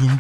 If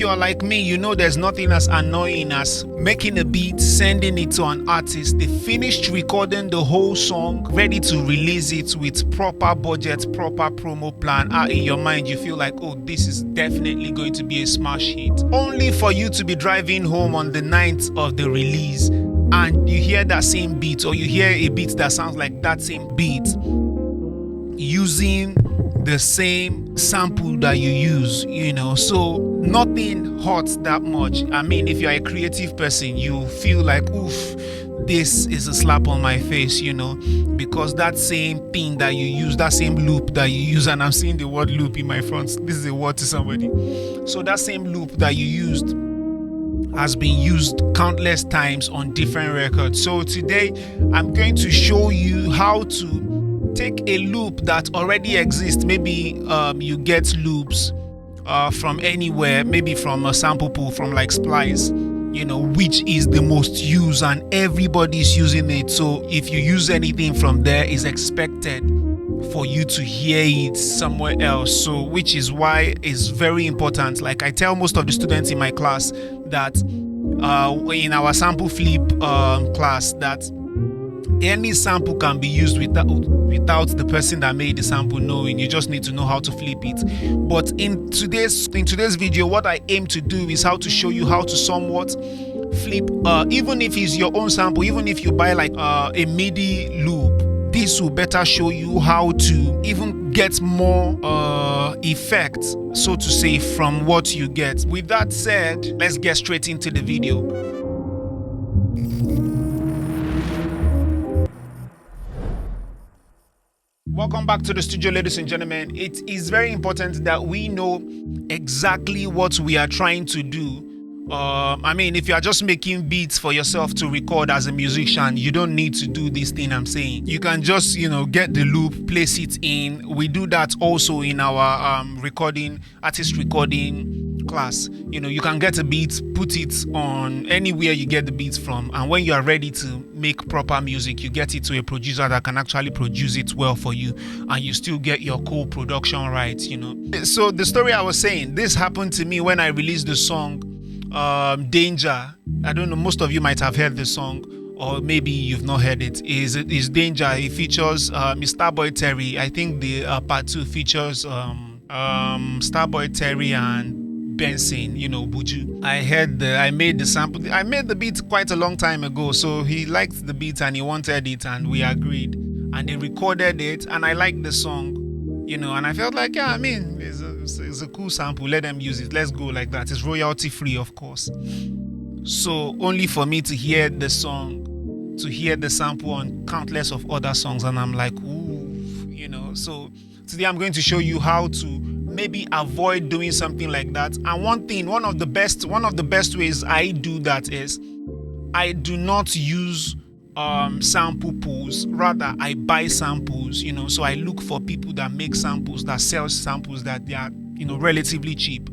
you're like me, you know there's nothing as annoying as making a beat, sending it to an artist, they finished recording the whole song, ready to release it with proper budget, proper promo plan. In your mind you feel like, oh, this is definitely going to be a smash hit, only for you to be driving home on the 9th of the release and you hear that same beat, or you hear a beat that sounds like that same beat using the same sample that you use, so nothing hurts that much. I mean, if you're a creative person, you feel like, oof, this is a slap on my face, because that same thing that you use, that same loop that you use, and I'm seeing the word loop in my front, this is a word to somebody, so that same loop that you used has been used countless times on different records. So today I'm going to show you how to take a loop that already exists. Maybe you get loops from anywhere, maybe from a sample pool, from like Splice, which is the most used and everybody's using it. So if you use anything from there, it's expected for you to hear it somewhere else. So which is why it's very important. Like I tell most of the students in my class that in our sample flip class, that any sample can be used without the person that made the sample knowing. You just need to know how to flip it. But in today's video, what I aim to do is how to show you how to somewhat flip, even if it's your own sample, even if you buy like a MIDI loop, this will better show you how to even get more effect, so to say, from what you get. With that said, let's get straight into the video. Welcome back to the studio, ladies and gentlemen. It is very important that we know exactly what we are trying to do. I mean, if you are just making beats for yourself to record as a musician, you don't need to do this thing I'm saying. You can just, get the loop, place it in. We do that also in our artist recording class. You can get a beat, put it on anywhere you get the beats from, and when you are ready to make proper music, you get it to a producer that can actually produce it well for you, and you still get your cool production right. So the story I was saying, this happened to me when I released the song Danger. I don't know, most of you might have heard the song, or maybe you've not heard it. Is Danger. It features Starboy Terry. I think the part 2 features Starboy Terry and Benson, Buju. I made the sample. I made the beat quite a long time ago, so he liked the beat and he wanted it, and we agreed, and they recorded it, and I liked the song, and I felt like, yeah, I mean, it's a cool sample, let them use it, let's go like that. It's royalty free, of course. So only for me to hear the song, to hear the sample on countless of other songs, and I'm like, ooh, so today I'm going to show you how to maybe avoid doing something like that. And one of the best ways I do that is I do not use sample pools. Rather, I buy samples, so I look for people that make samples, that sell samples that they are, relatively cheap.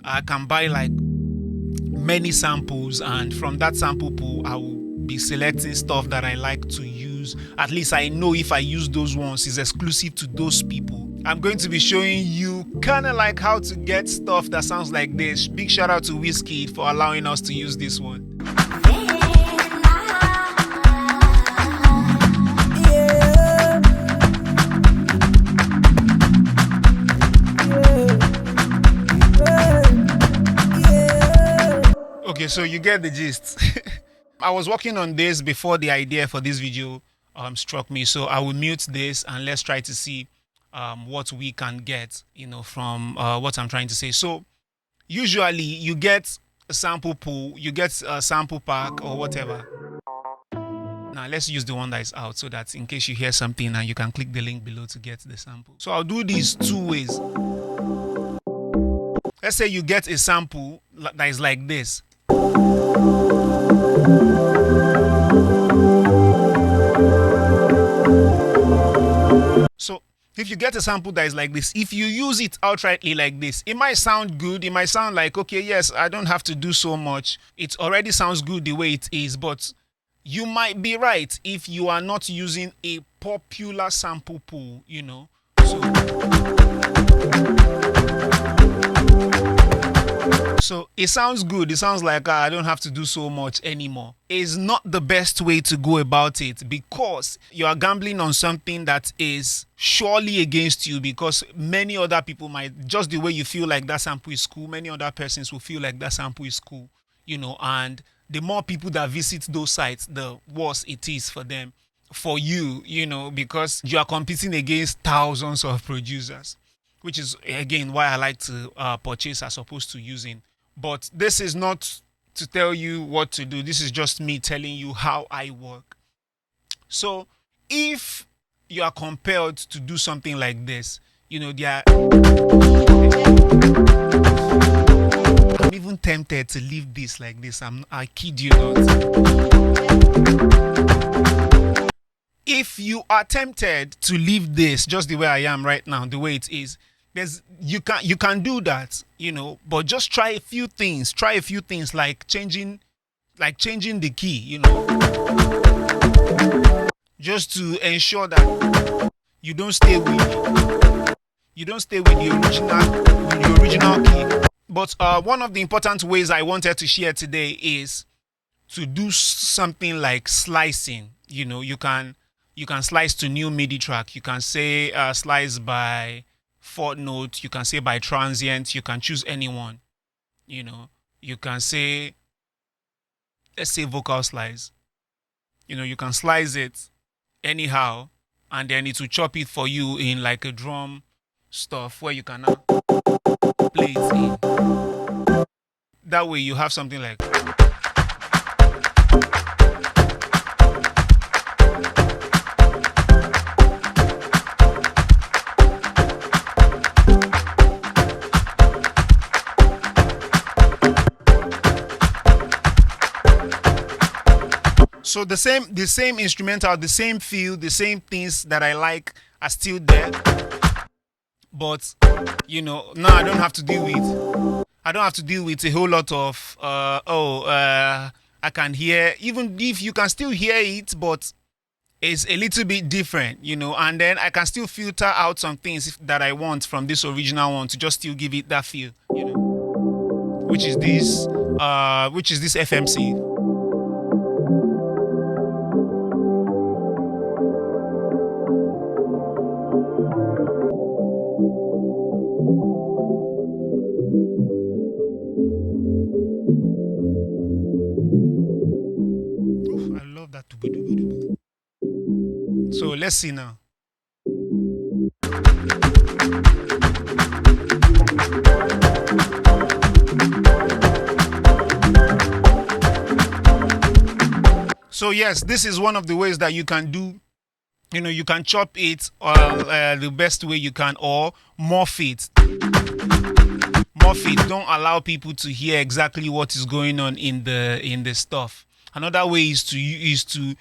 I can buy like many samples, and from that sample pool I will be selecting stuff that I like to use. At least I know if I use those ones, it's exclusive to those people. I'm going to be showing you kind of like how to get stuff that sounds like this. Big shout out to Wizkid for allowing us to use this one. Okay, so you get the gist. I was working on this before the idea for this video struck me, so I will mute this and let's try to see what we can get, from what I'm trying to say. So usually you get a sample pool, you get a sample pack or whatever. Now let's use the one that is out, so that in case you hear something, and you can click the link below to get the sample. So I'll do these 2 ways. Let's say you get a sample that is like this. If you get a sample that is like this, if you use it outrightly like this, it might sound good. It might sound like, okay, yes, I don't have to do so much. It already sounds good the way it is, but you might be right if you are not using a popular sample pool, So it sounds good. It sounds like I don't have to do so much anymore. It's not the best way to go about it, because you are gambling on something that is surely against you, because many other people might, just the way you feel like that sample is cool, many other persons will feel like that sample is cool, and the more people that visit those sites, the worse it is for them, for you, because you are competing against thousands of producers, which is, again, why I like to purchase as opposed to using. But this is not to tell you what to do. This is just me telling you how I work. So if you are compelled to do something like this, I'm even tempted to leave this like this. I kid you not. If you are tempted to leave this just the way I am right now, the way it is, you can do that, but just try a few things. Try a few things like changing the key, just to ensure that you don't stay with the original key. But one of the important ways I wanted to share today is to do something like slicing. You can slice to new MIDI track. You can say slice by fourth note. You can say by transient. You can choose anyone. You can say, let's say vocal slice. You can slice it anyhow, and then it will chop it for you in like a drum stuff where you can now play it in. That way you have something like. So the same instrumental, the same feel, the same things that I like are still there. But now I don't have to deal with a whole lot of I can hear, even if you can still hear it, but it's a little bit different, and then I can still filter out some things that I want from this original one to just still give it that feel, which is this FMC. I love that. So let's see now. So yes, this is one of the ways that you can do. You can chop it the best way you can, or morph it. Don't allow people to hear exactly what is going on in the stuff. Another way is to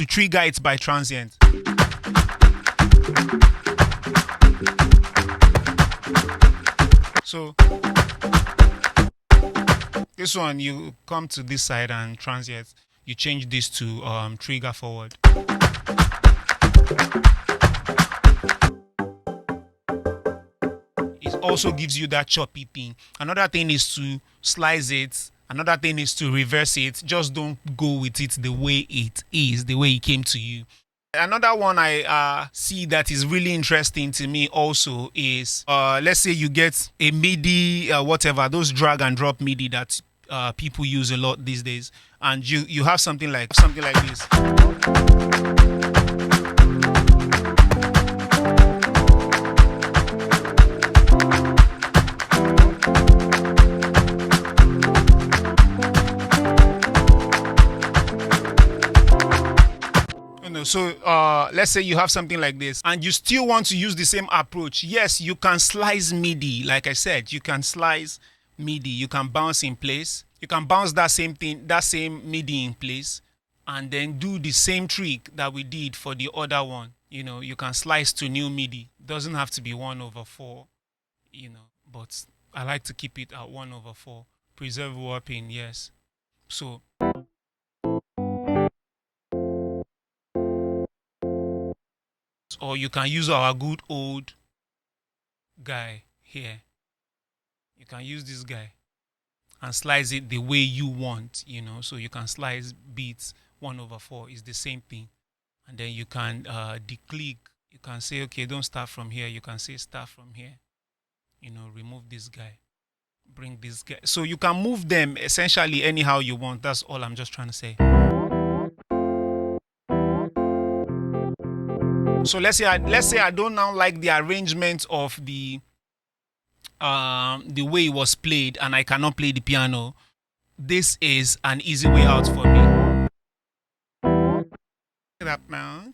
trigger it by transient. So this one, you come to this side and transient. You change this to trigger forward. It also gives you that choppy thing. Another thing is to slice it. Another thing is to reverse it. Just don't go with it the way it is, the way it came to you. Another one I see that is really interesting to me also is, let's say you get a MIDI, whatever, those drag and drop MIDI that people use a lot these days, and you have something like this. So let's say you have something like this and you still want to use the same approach. Yes, you can slice MIDI. Like I said, you can slice MIDI. You can bounce in place. You can bounce that same MIDI in place, and then do the same trick that we did for the other one. you can slice to new MIDI. Doesn't have to be 1/4, but I like to keep it at 1/4. Preserve warping, yes. So or you can use our good old guy here. You can use this guy and slice it the way you want, so you can slice beats 1/4 is the same thing. And then you can declick. You can say, okay, don't start from here. You can say start from here. Remove this guy, bring this guy. So you can move them essentially anyhow you want. That's all I'm just trying to say. So let's say I don't now like the arrangement of the way it was played, and I cannot play the piano. This is an easy way out for me. That man.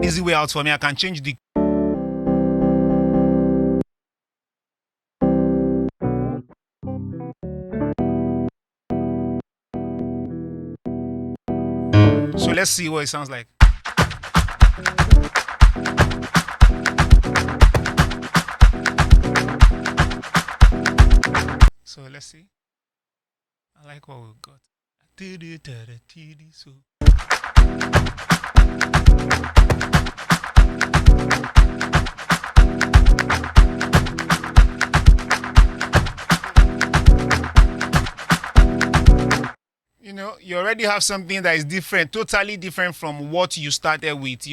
Easy way out for me. I can change the. So let's see what it sounds like. So let's see. I like what we've got. So. You already have something that is different, totally different from what you started with,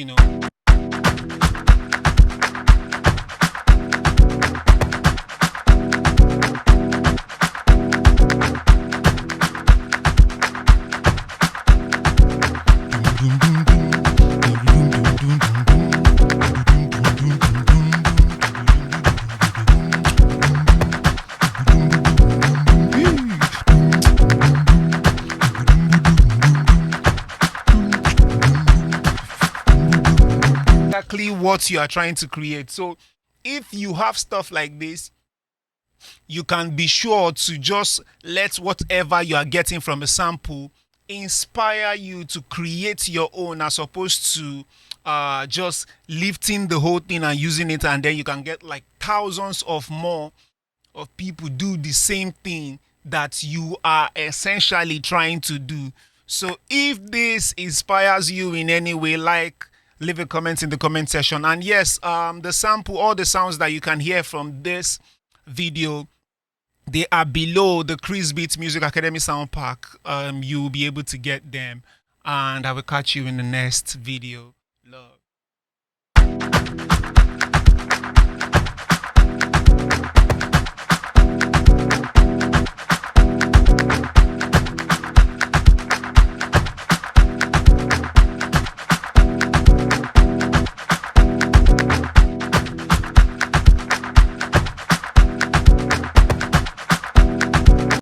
Exactly what you are trying to create. So if you have stuff like this, you can be sure to just let whatever you are getting from a sample inspire you to create your own, as opposed to just lifting the whole thing and using it, and then you can get like thousands of more of people do the same thing that you are essentially trying to do. So if this inspires you in any way, leave a comment in the comment section. And yes, the sample, all the sounds that you can hear from this video, they are below the Krizbeatz Music Academy sound pack. You will be able to get them, and I will catch you in the next video.